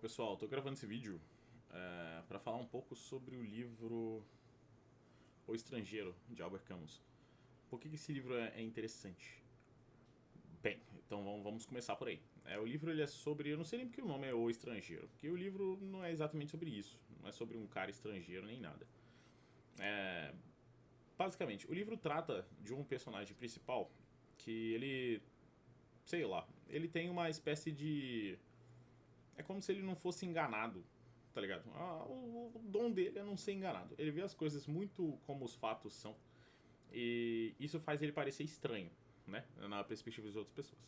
Pessoal, estou gravando esse vídeo para falar um pouco sobre o livro O Estrangeiro, de Albert Camus. Por que esse livro é interessante? Bem, então vamos começar por aí. O livro ele é sobre, eu não sei nem porque o nome é O Estrangeiro, porque o livro não é exatamente sobre isso, não é sobre um cara estrangeiro nem nada. Basicamente, o livro trata de um personagem principal que ele, sei lá, ele tem uma espécie de... É como se ele não fosse enganado, tá ligado? O dom dele é não ser enganado. Ele vê as coisas muito como os fatos são. E isso faz ele parecer estranho, né? Na perspectiva das outras pessoas.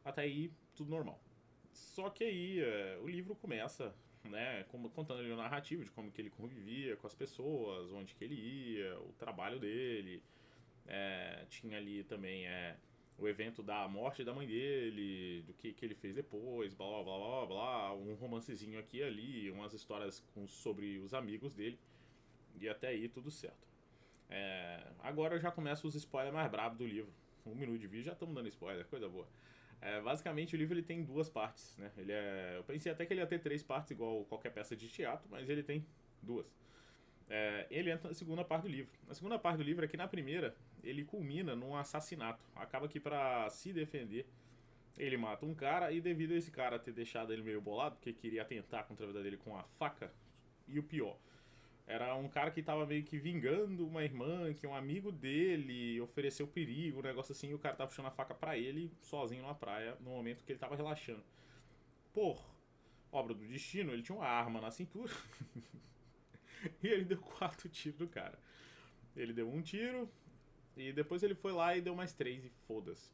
Até aí, tudo normal. Só que aí o livro começa, né, contando ali a narrativa de como que ele convivia com as pessoas, onde que ele ia, o trabalho dele. Tinha ali também o evento da morte da mãe dele, do que ele fez depois, blá blá blá blá blá, um romancezinho aqui e ali, umas histórias sobre os amigos dele, e até aí tudo certo. Agora já começa os spoilers mais brabos do livro. 1 minuto de vídeo já estamos dando spoiler, coisa boa. Basicamente o livro ele tem 2 partes, né? Eu pensei até que ele ia ter 3 partes, igual qualquer peça de teatro, mas ele tem 2. Ele entra na segunda parte do livro. A segunda parte do livro é que na primeira ele culmina num assassinato. Acaba que pra se defender ele mata um cara e devido a esse cara ter deixado ele meio bolado, porque queria atentar contra a vida dele com a faca, e o pior, era um cara que tava meio que vingando uma irmã, que um amigo dele ofereceu perigo, um negócio assim, e o cara tava puxando a faca pra ele, sozinho numa praia, no momento que ele tava relaxando. Por obra do destino, ele tinha uma arma na cintura e ele deu 4 tiros no cara. Ele deu um tiro e depois ele foi lá e deu mais 3 e foda-se.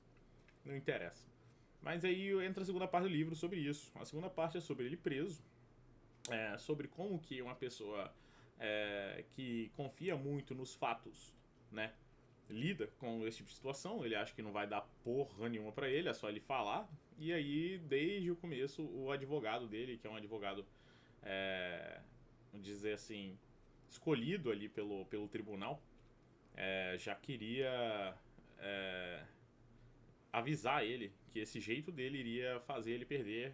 Não interessa. Mas aí entra a segunda parte do livro sobre isso. A segunda parte é sobre ele preso, sobre como que uma pessoa que confia muito nos fatos, né, lida com esse tipo de situação. Ele acha que não vai dar porra nenhuma pra ele, é só ele falar. E aí, desde o começo, o advogado dele, que é um advogado, vamos dizer assim, escolhido ali pelo tribunal, já queria avisar ele que esse jeito dele iria fazer ele perder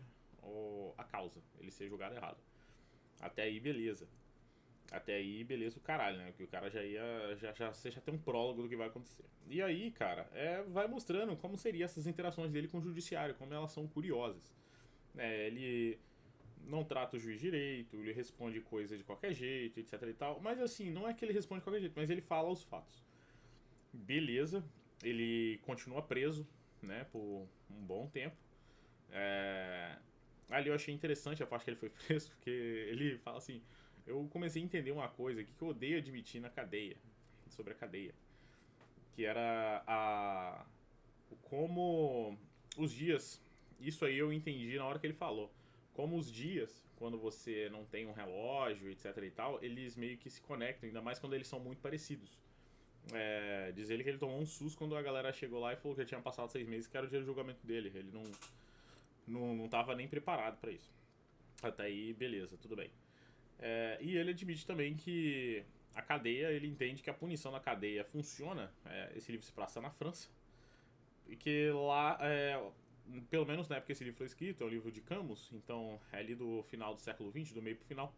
a causa, ele ser julgado errado. Até aí, beleza. Até aí, beleza o caralho, né? Porque o cara já ia. Você já tem um prólogo do que vai acontecer. E aí, cara, vai mostrando como seriam essas interações dele com o judiciário, como elas são curiosas. Ele não trata o juiz direito, ele responde coisa de qualquer jeito, etc e tal. Mas assim, não é que ele responde de qualquer jeito, mas ele fala os fatos. Beleza, ele continua preso, né, por um bom tempo. Ali eu achei interessante a parte que ele foi preso, porque ele fala assim: eu comecei a entender uma coisa que eu odeio admitir na cadeia, sobre a cadeia, que era como os dias, isso aí eu entendi na hora que ele falou, como os dias, quando você não tem um relógio, etc e tal, eles meio que se conectam, ainda mais quando eles são muito parecidos. Diz ele que ele tomou um susto quando a galera chegou lá e falou que já tinha passado 6 meses, que era o dia do julgamento dele. Ele não tava nem preparado pra isso. Até aí, beleza, tudo bem. E ele admite também que a cadeia, ele entende que a punição na cadeia funciona. Esse livro se passa na França. E que lá, pelo menos na época que esse livro foi escrito, é um livro de Camus, então é ali do final do século XX, do meio pro final.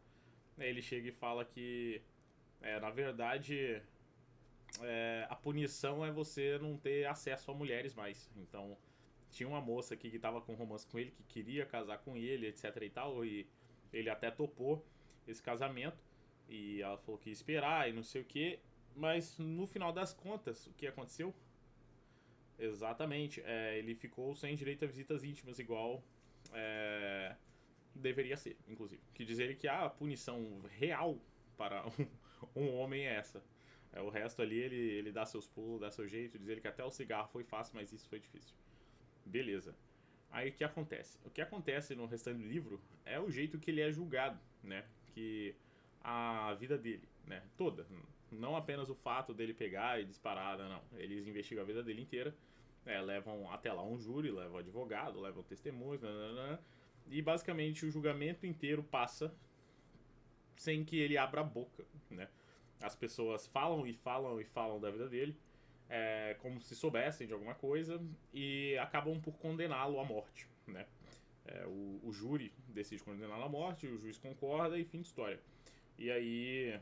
Ele chega e fala que, na verdade, a punição é você não ter acesso a mulheres mais. Então, tinha uma moça aqui que tava com romance com ele, que queria casar com ele, etc e tal, e ele até topou esse casamento, e ela falou que ia esperar e não sei o que, mas no final das contas, o que aconteceu? Exatamente, ele ficou sem direito a visitas íntimas, igual deveria ser, inclusive. Que diz ele que a punição real para um homem é essa. O resto ali ele dá seus pulos, dá seu jeito, diz ele que até o cigarro foi fácil, mas isso foi difícil. Beleza. Aí o que acontece? O que acontece no restante do livro é o jeito que ele é julgado, né? Que a vida dele, né? Toda. Não apenas o fato dele pegar e disparar, não. Eles investigam a vida dele inteira. Levam até lá um júri, levam advogado, levam testemunhos, nananana, e basicamente o julgamento inteiro passa sem que ele abra a boca, né? As pessoas falam e falam e falam da vida dele, como se soubessem de alguma coisa, e acabam por condená-lo à morte, né? O júri decide condenar à morte, o juiz concorda e fim de história. E aí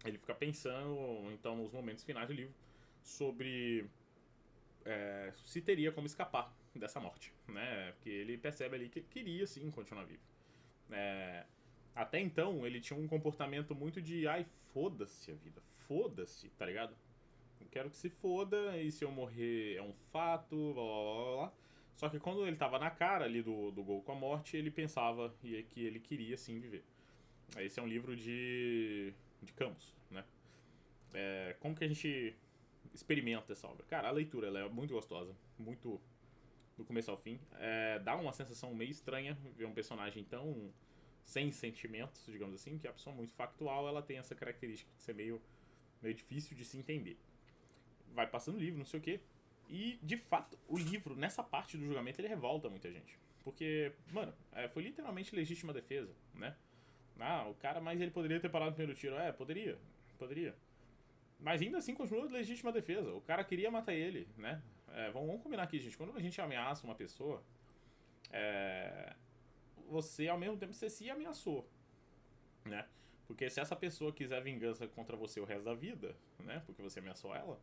ele fica pensando, então, nos momentos finais do livro, sobre se teria como escapar dessa morte, né? Porque ele percebe ali que ele queria sim continuar vivo. Até então ele tinha um comportamento muito de ai, foda-se a vida, foda-se, tá ligado? Eu quero que se foda e se eu morrer é um fato, blá blá blá blá. Só que quando ele tava na cara ali do gol com a morte, ele pensava que ele queria sim viver. Esse é um livro de Camus, né? Como que a gente experimenta essa obra? Cara, a leitura ela é muito gostosa, muito do começo ao fim. Dá uma sensação meio estranha ver um personagem tão sem sentimentos, digamos assim, que a pessoa muito factual, ela tem essa característica de ser meio difícil de se entender. Vai passando o livro, não sei o quê. E, de fato, o livro, nessa parte do julgamento, ele revolta muita gente. Porque, mano, foi literalmente legítima defesa, né? O cara, mas ele poderia ter parado no primeiro tiro. Poderia. Mas ainda assim continua legítima defesa. O cara queria matar ele, né? Vamos combinar aqui, gente. Quando a gente ameaça uma pessoa, você, ao mesmo tempo, você se ameaçou, né? Porque se essa pessoa quiser vingança contra você o resto da vida, né? Porque você ameaçou ela,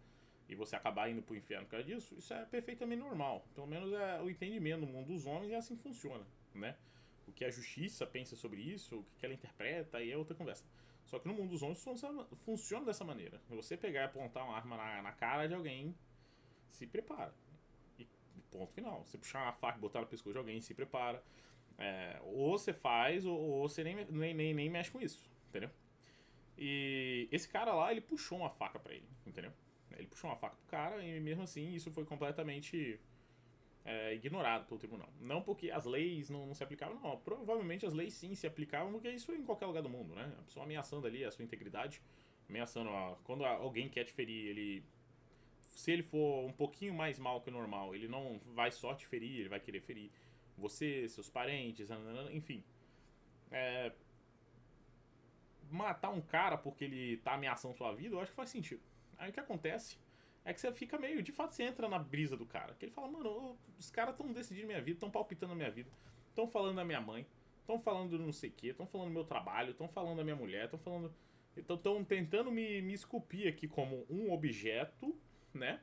e você acabar indo pro inferno por causa disso, isso é perfeitamente normal. Pelo menos o entendimento no mundo dos homens é assim que funciona, né? O que a justiça pensa sobre isso, o que ela interpreta, aí é outra conversa. Só que no mundo dos homens funciona dessa maneira. Você pegar e apontar uma arma na cara de alguém, se prepara. E ponto final. Você puxar uma faca e botar no pescoço de alguém, se prepara. Ou você faz, ou você nem mexe com isso, entendeu? E esse cara lá, ele puxou uma faca pra ele, entendeu? Ele puxou uma faca pro cara e mesmo assim isso foi completamente ignorado pelo tribunal. Não porque as leis não se aplicavam, não. Provavelmente as leis sim se aplicavam, porque isso é em qualquer lugar do mundo, né? A pessoa ameaçando ali a sua integridade, ameaçando quando alguém quer te ferir, se ele for um pouquinho mais mal que o normal, ele não vai só te ferir, ele vai querer ferir você, seus parentes, enfim. Matar um cara porque ele tá ameaçando sua vida, eu acho que faz sentido. Aí o que acontece é que você fica meio, de fato você entra na brisa do cara, que ele fala, mano, os caras tão decidindo minha vida, tão palpitando a minha vida, tão falando da minha mãe, tão falando do não sei o que, tão falando do meu trabalho, tão falando da minha mulher, tão falando... Então estão tentando me esculpir aqui como um objeto, né?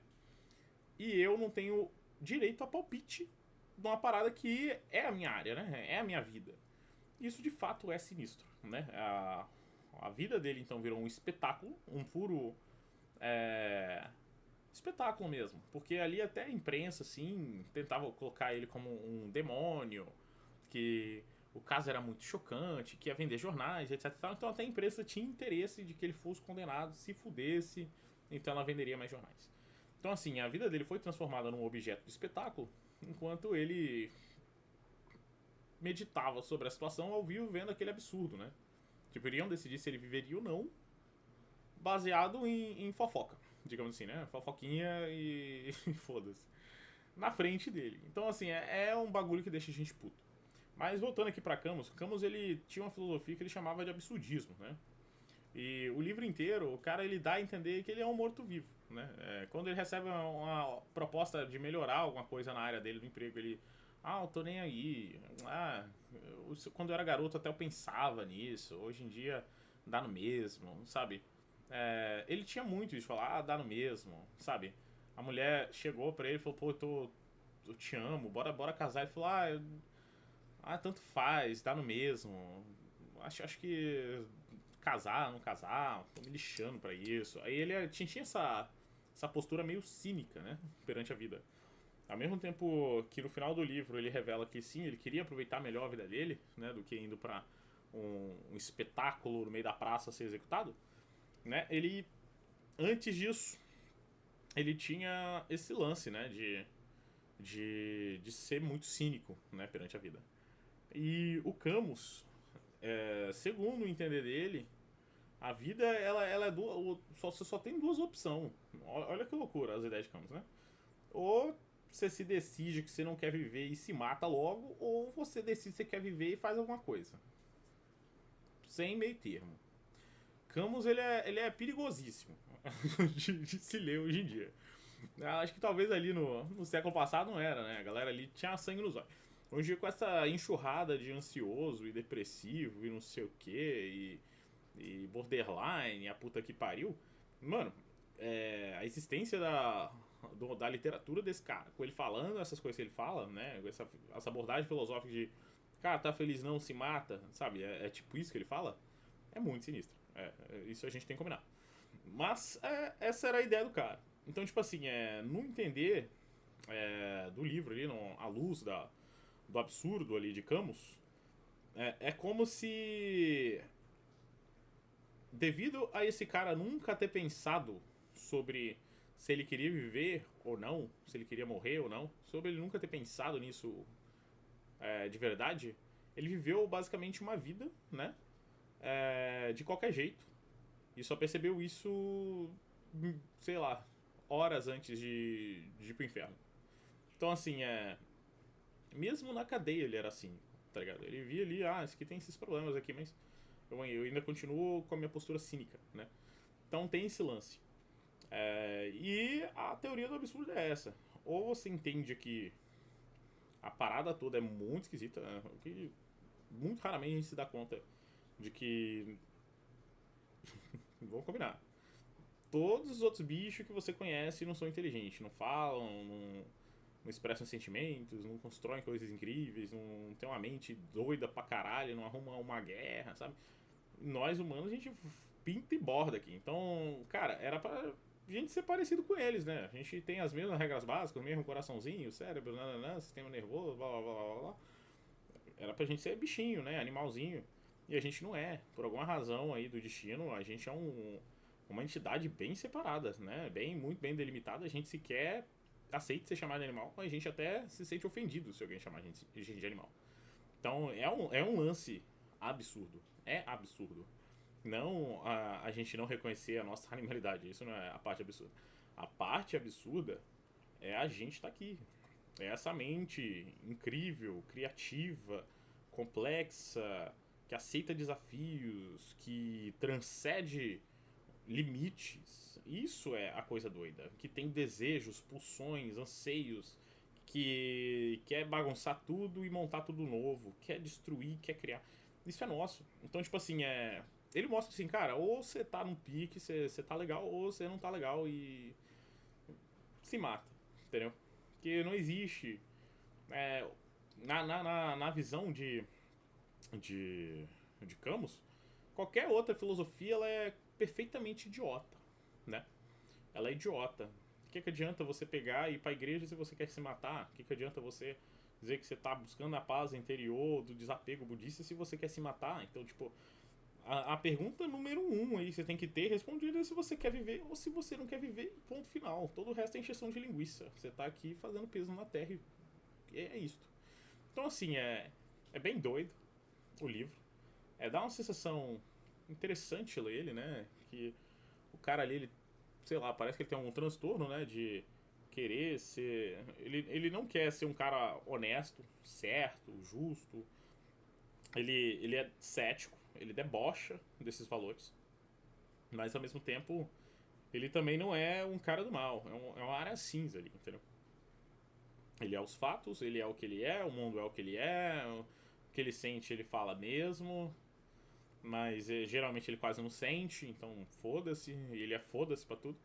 E eu não tenho direito a palpite de uma parada que é a minha área, né? É a minha vida. Isso de fato é sinistro, né? A vida dele então virou um espetáculo, um puro espetáculo mesmo. Porque ali até a imprensa, assim, tentava colocar ele como um demônio, que o caso era muito chocante, que ia vender jornais, etc. Então até a imprensa tinha interesse de que ele fosse condenado, se fudesse, então ela venderia mais jornais. Então assim, a vida dele foi transformada num objeto de espetáculo, enquanto ele meditava sobre a situação ao vivo vendo aquele absurdo, né? Tipo, iriam decidir se ele viveria ou não, baseado em fofoca, digamos assim, né? Fofoquinha e foda-se. Na frente dele. Então, assim, é um bagulho que deixa a gente puto. Mas voltando aqui pra Camus, Camus ele tinha uma filosofia que ele chamava de absurdismo, né? E o livro inteiro, o cara ele dá a entender que ele é um morto-vivo, né? Quando ele recebe uma proposta de melhorar alguma coisa na área dele, do emprego, ele... eu tô nem aí. Quando eu era garoto até eu pensava nisso. Hoje em dia dá no mesmo, sabe? Ele tinha muito isso, falar, dá no mesmo, sabe? A mulher chegou pra ele e falou, pô, eu te amo, bora casar. Ele falou, tanto faz, dá no mesmo. Acho que casar, não casar, tô me lixando pra isso. Aí ele tinha essa postura meio cínica, né? Perante a vida. Ao mesmo tempo que no final do livro ele revela que sim, ele queria aproveitar melhor a vida dele, né? Do que indo pra um espetáculo no meio da praça ser executado, né? Ele, antes disso, ele tinha esse lance, né? De ser muito cínico, né? Perante a vida. E o Camus, segundo o entender dele, a vida ela é você só tem duas opções. Olha que loucura as ideias de Camus, né? Ou você se decide que você não quer viver e se mata logo, ou você decide que você quer viver e faz alguma coisa. Sem meio termo. Camus ele é perigosíssimo de se ler hoje em dia. Acho que talvez ali no século passado não era, né? A galera ali tinha sangue nos olhos. Hoje em dia, com essa enxurrada de ansioso e depressivo e não sei o que, e borderline, a puta que pariu, mano, a existência da literatura desse cara, com ele falando essas coisas que ele fala, né, essa abordagem filosófica de, cara, tá feliz não, se mata, sabe, é tipo isso que ele fala, é muito sinistro, isso a gente tem que combinar. Mas essa era a ideia do cara. Então, tipo assim, no entender do livro ali, à luz do absurdo ali de Camus, é como se, devido a esse cara nunca ter pensado sobre se ele queria viver ou não, se ele queria morrer ou não, sobre ele nunca ter pensado nisso de verdade, ele viveu basicamente uma vida, né? De qualquer jeito. E só percebeu isso, sei lá, horas antes de ir pro inferno. Então, assim, mesmo na cadeia ele era assim, tá ligado? Ele via ali, isso aqui tem esses problemas aqui, mas eu ainda continuo com a minha postura cínica, né? Então tem esse lance. E a teoria do absurdo é essa. Ou você entende que a parada toda é muito esquisita, né? Que muito raramente a gente se dá conta de que. Vamos combinar. Todos os outros bichos que você conhece não são inteligentes, não falam, não expressam sentimentos, não constroem coisas incríveis, não tem uma mente doida pra caralho, não arruma uma guerra, sabe? Nós humanos a gente pinta e borda aqui. Então, cara, era pra gente ser parecido com eles, né? A gente tem as mesmas regras básicas, o mesmo coraçãozinho, cérebro, nananã, sistema nervoso, blá blá blá blá blá. Era pra gente ser bichinho, né? Animalzinho. E a gente não é. Por alguma razão aí do destino, a gente é uma entidade bem separada, né? Muito bem delimitada. A gente sequer aceita ser chamado de animal, a gente até se sente ofendido se alguém chamar a gente de animal. Então é um lance absurdo. É absurdo. Não a gente não reconhecer a nossa animalidade. Isso não é a parte absurda. A parte absurda é a gente estar aqui. É essa mente incrível, criativa, complexa, que aceita desafios, que transcende limites. Isso é a coisa doida. Que tem desejos, pulsões, anseios, que quer bagunçar tudo e montar tudo novo, quer destruir, quer criar. Isso é nosso. Então, tipo assim, ele mostra assim, cara, ou você tá num pique, você tá legal, ou você não tá legal e se mata, entendeu? Porque não existe. É, na visão de, de Camus, qualquer outra filosofia ela é perfeitamente idiota, né? Ela é idiota. O que adianta você pegar e ir pra igreja se você quer se matar? O que adianta você dizer que você tá buscando a paz interior do desapego budista se você quer se matar? Então, tipo, a pergunta número 1 aí você tem que ter respondida é se você quer viver ou se você não quer viver, ponto final. Todo o resto é encheção de linguiça. Você tá aqui fazendo peso na terra e é isto. Então, assim, é bem doido o livro. Dá uma sensação interessante ler ele, né? Que o cara ali, ele, sei lá, parece que ele tem um transtorno, né? De querer ser. Ele não quer ser um cara honesto, certo, justo. Ele é cético, ele debocha desses valores. Mas ao mesmo tempo, ele também não é um cara do mal. É uma área cinza ali, entendeu? Ele é os fatos, ele é o que ele é, o mundo é o que ele é, o que ele sente ele fala mesmo, mas geralmente ele quase não sente, então foda-se, ele é foda-se pra tudo.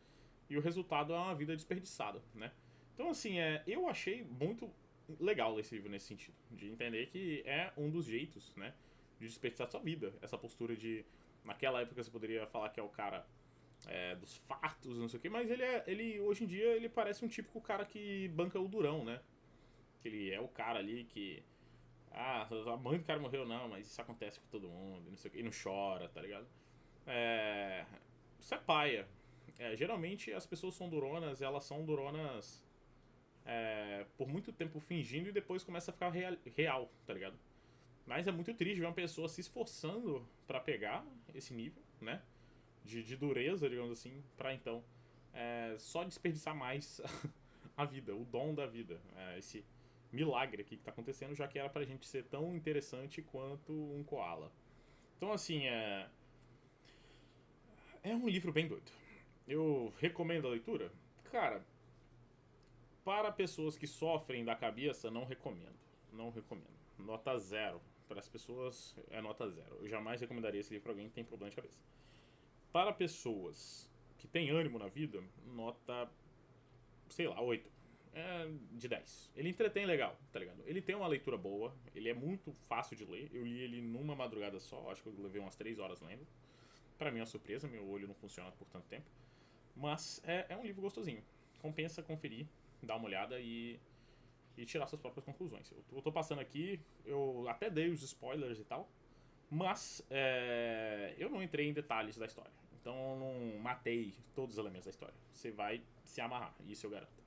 E o resultado é uma vida desperdiçada, né? Então, assim, eu achei muito legal esse livro nesse sentido, de entender que é um dos jeitos, né, de desperdiçar sua vida. Essa postura de, naquela época você poderia falar que é o cara dos fatos, não sei o que, mas ele hoje em dia ele parece um típico cara que banca o durão, né? Que ele é o cara ali que a mãe do cara morreu não, mas isso acontece com todo mundo, não sei o que, e não chora, tá ligado? É, isso é paia. Geralmente as pessoas são duronas, elas são duronas por muito tempo fingindo e depois começa a ficar real, tá ligado? Mas é muito triste ver uma pessoa se esforçando pra pegar esse nível, né? De dureza, digamos assim, pra então só desperdiçar mais a vida, o dom da vida. Esse milagre aqui que tá acontecendo, já que era pra gente ser tão interessante quanto um koala. Então, assim, é um livro bem doido. Eu recomendo a leitura? Cara, para pessoas que sofrem da cabeça, não recomendo. Não recomendo. Nota 0. Para as pessoas, é nota 0. Eu jamais recomendaria esse livro para alguém que tem problema de cabeça. Para pessoas que têm ânimo na vida, nota, sei lá, 8. De 10. Ele entretém legal, tá ligado? Ele tem uma leitura boa, ele é muito fácil de ler. Eu li ele numa madrugada só, acho que eu levei umas 3 horas lendo. Pra mim é uma surpresa, meu olho não funciona por tanto tempo. Mas é um livro gostosinho. Compensa conferir, dar uma olhada e tirar suas próprias conclusões. Eu tô passando aqui, eu até dei os spoilers e tal, mas eu não entrei em detalhes da história. Então eu não matei todos os elementos da história. Você vai se amarrar, isso eu garanto.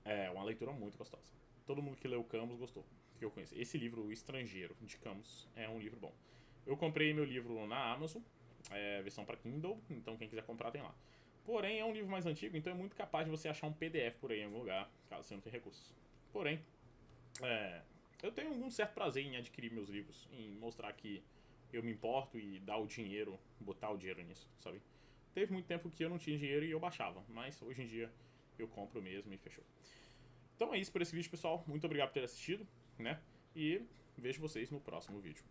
É uma leitura muito gostosa. Todo mundo que leu Camus gostou, que eu conheço. Esse livro, O Estrangeiro, de Camus, é um livro bom. Eu comprei meu livro na Amazon, versão para Kindle, então quem quiser comprar tem lá. Porém, é um livro mais antigo, então é muito capaz de você achar um PDF por aí em algum lugar, caso você não tenha recursos. Porém, eu tenho algum certo prazer em adquirir meus livros, em mostrar que eu me importo e dar o dinheiro, botar o dinheiro nisso, sabe? Teve muito tempo que eu não tinha dinheiro e eu baixava, mas hoje em dia eu compro mesmo e fechou. Então é isso por esse vídeo, pessoal. Muito obrigado por ter assistido, né? E vejo vocês no próximo vídeo.